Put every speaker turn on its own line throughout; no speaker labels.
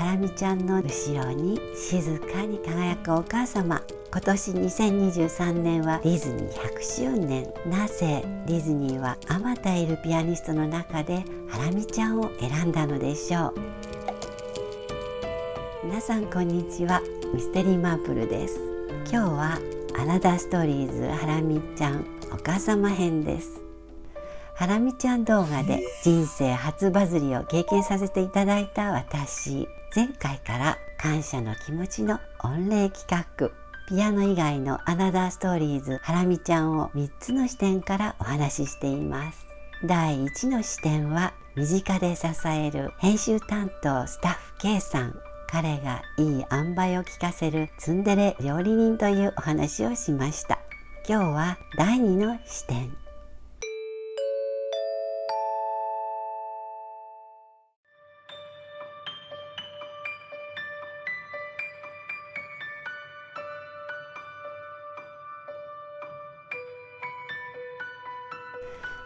ハラミちゃんの後ろに静かに輝くお母様。今年2023年はディズニー100周年。なぜディズニーはあまたいるピアニストの中でハラミちゃんを選んだのでしょう。皆さんこんにちは、ミステリーマープルです。今日はアナダーストーリーズハラミちゃんお母様編です。ハラミちゃん動画で人生初バズりを経験させていただいた私、前回から感謝の気持ちの御礼企画、ピアノ以外のアナダーストーリーズハラミちゃんを3つの視点からお話ししています。第1の視点は身近で支える編集担当スタッフ K さん。彼がいい塩梅を利かせるツンデレ料理人というお話をしました。今日は第2の視点。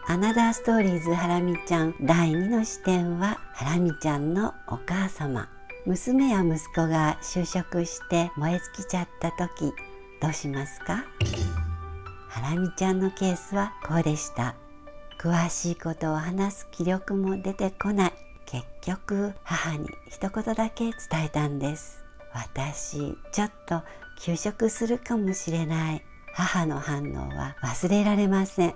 アナダーストーリーズハラミちゃん第2の視点はハラミちゃんのお母様。娘や息子が就職して燃え尽きちゃった時どうしますか？ハラミちゃんのケースはこうでした。詳しいことを話す気力も出てこない。結局母に一言だけ伝えたんです。私ちょっと休職するかもしれない。母の反応は忘れられません。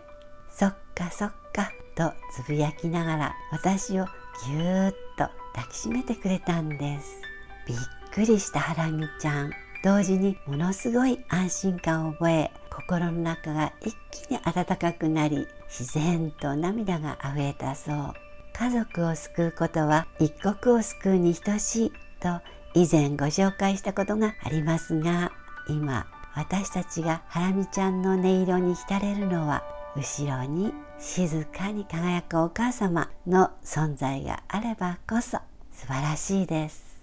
そっかそっかとつぶやきながら私をぎゅーっと抱きしめてくれたんです。びっくりしたハラミちゃん。同時にものすごい安心感を覚え、心の中が一気に温かくなり、自然と涙があふれたそう。家族を救うことは一国を救うに等しいと以前ご紹介したことがありますが、今私たちがハラミちゃんの音色に浸れるのは後ろに静かに輝くお母様の存在があればこそ素晴らしいです。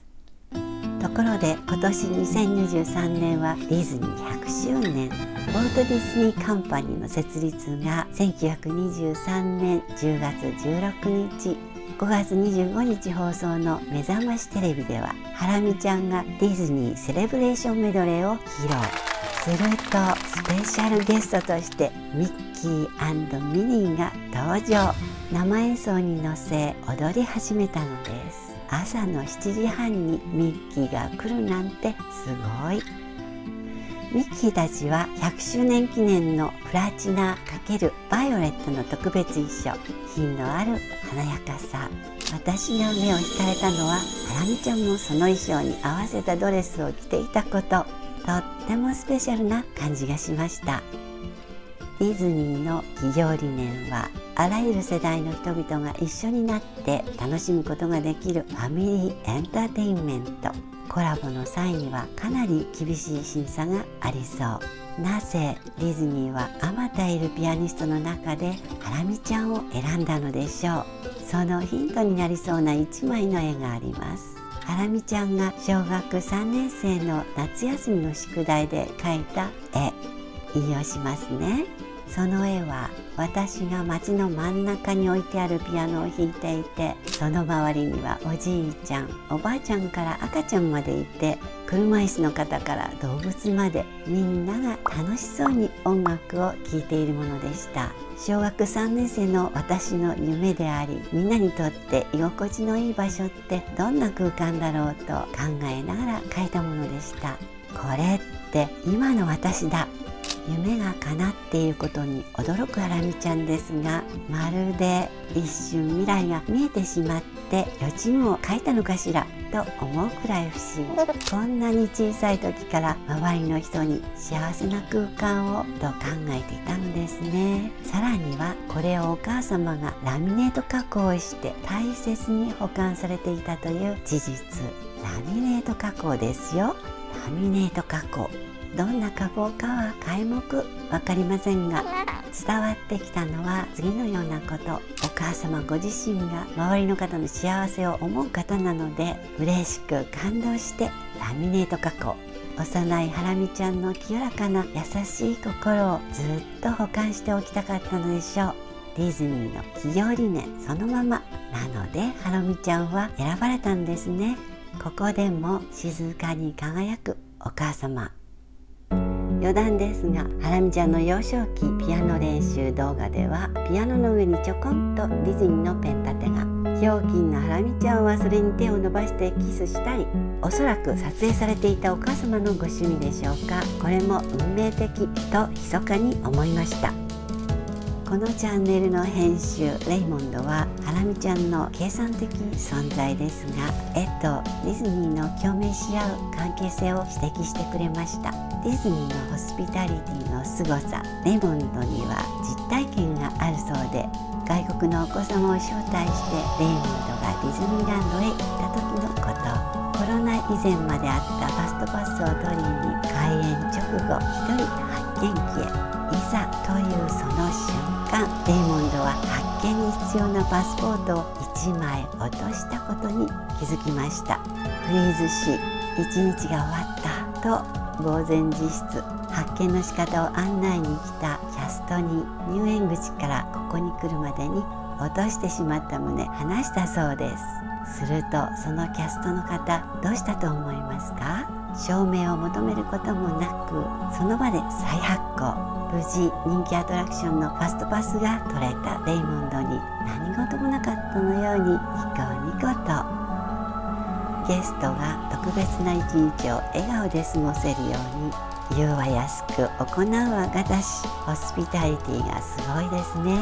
ところで今年2023年はディズニー100周年。ウォルト・ディズニー・カンパニーの設立が1923年10月16日、5月25日放送の目覚ましテレビではハラミちゃんがディズニーセレブレーションメドレーを披露。するとスペシャルゲストとしてミッキー&ミニーが登場。生演奏に乗せ踊り始めたのです。朝の7時半にミッキーが来るなんてすごい。ミッキーたちは100周年記念のプラチナ×バイオレットの特別衣装。品のある華やかさ。私が目を引かれたのはハラミちゃんもその衣装に合わせたドレスを着ていたこと。とってもスペシャルな感じがしました。ディズニーの企業理念はあらゆる世代の人々が一緒になって楽しむことができるファミリーエンターテインメント。コラボの際にはかなり厳しい審査がありそう。なぜディズニーはあまたいるピアニストの中でハラミちゃんを選んだのでしょう。そのヒントになりそうな一枚の絵があります。ハラミちゃんが小学3年生の夏休みの宿題で描いた絵。引用しますね。その絵は私が街の真ん中に置いてあるピアノを弾いていて、その周りにはおじいちゃんおばあちゃんから赤ちゃんまでいて、車椅子の方から動物までみんなが楽しそうに音楽を聴いているものでした。小学3年生の私の夢であり、みんなにとって居心地のいい場所ってどんな空間だろうと考えながら描いたものでした。これって今の私だ。夢が叶っていることに驚くハラミちゃんですが、まるで一瞬未来が見えてしまって予知夢を描いたのかしらと思うくらい不思議。こんなに小さい時から周りの人に幸せな空間をと考えていたのですね。さらにはこれをお母様がラミネート加工して大切に保管されていたという事実。ラミネート加工ですよ。ラミネート加工。どんな加工かは皆目わかりませんが、伝わってきたのは次のようなこと。お母様ご自身が周りの方の幸せを思う方なので、嬉しく感動してラミネート加工。幼いハラミちゃんの清らかな優しい心をずっと保管しておきたかったのでしょう。ディズニーの企業理念そのままなので、ハラミちゃんは選ばれたんですね。ここでも静かに輝くお母様。余談ですが、ハラミちゃんの幼少期ピアノ練習動画では、ピアノの上にちょこんとディズニーのペン立てが。ひょうきんなハラミちゃんはそれに手を伸ばしてキスしたり、おそらく撮影されていたお母様のご趣味でしょうか。これも運命的と密かに思いました。このチャンネルの編集レイモンドはハラミちゃんの計算的存在ですが、絵とディズニーの共鳴し合う関係性を指摘してくれました。ディズニーのホスピタリティの凄さ、レイモンドには実体験があるそうで、外国のお子様を招待してレイモンドがディズニーランドへ行った時のこと。コロナ以前まであったファストパスを取りに開園直後一人発見機へいざというその瞬間、レイモンドは発見に必要なパスポートを1枚落としたことに気づきました。フリーズし、1日が終わったと呆然自失。発見の仕方を案内に来たキャストに入園口からここに来るまでに落としてしまった旨話したそうです。するとそのキャストの方、どうしたと思いますか？証明を求めることもなく、その場で再発行。無事人気アトラクションのファストパスが取れたレイモンドに何事もなかったのようにニコニコと。ゲストが特別な一日を笑顔で過ごせるように、言うは安く行うはがたし、ホスピタリティがすごいですね。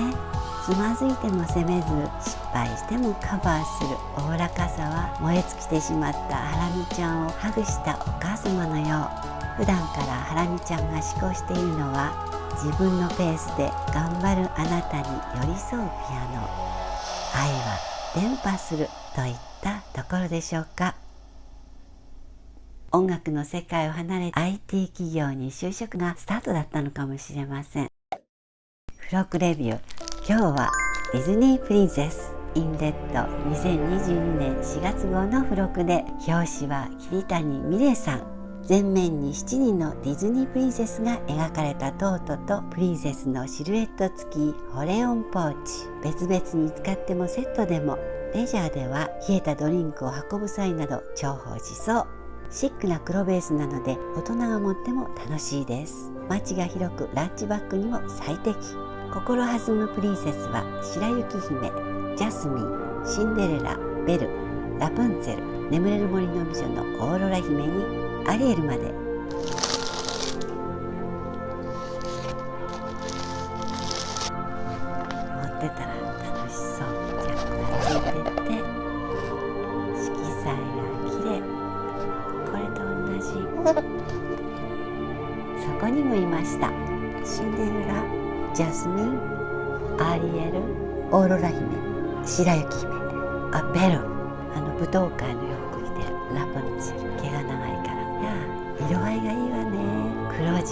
つまずいても責めず、失敗してもカバーするおおらかさは、燃え尽きてしまったハラミちゃんをハグしたお母様のよう。普段からハラミちゃんが思考しているのは、自分のペースで頑張るあなたに寄り添うピアノ。愛は伝播するといったところでしょうか。音楽の世界を離れ IT 企業に就職がスタートだったのかもしれません。付録レビュー。今日はディズニープリンセスインレッド2022年4月号の付録で、表紙は桐谷美玲さん。前面に7人のディズニープリンセスが描かれたトートとプリンセスのシルエット付き保冷ポーチ。別々に使ってもセットでも、レジャーでは冷えたドリンクを運ぶ際など重宝しそう。シックな黒ベースなので大人が持っても楽しいです。間が広くランチバッグにも最適。心弾むプリンセスは白雪姫、ジャスミン、シンデレラ、ベル、ラプンツェル、眠れる森の美女のオーロラ姫にアリエルまで。持ってたら楽しそう。ジャックがついてて、色彩が綺麗。これと同じ。そこにもいました。シンデレラ、ジャスミン、アリエル、オーロラ姫、白雪姫、ベル。舞踏会の洋服着てるラプンツェル。毛が長いから。色合いがいいわね。黒地って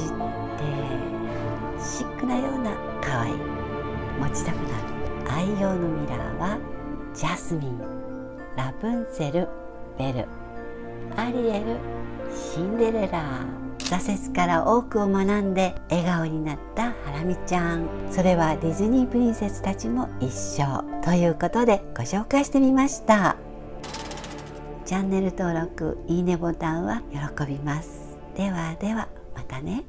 シックなような可愛い。持ちたくなる。愛用のミラーはジャスミン、ラプンツェル、ベル、アリエル、シンデレラ。挫折から多くを学んで笑顔になったハラミちゃん。それはディズニープリンセスたちも一緒ということでご紹介してみました。チャンネル登録、いいねボタンは喜びます。ではではまたね。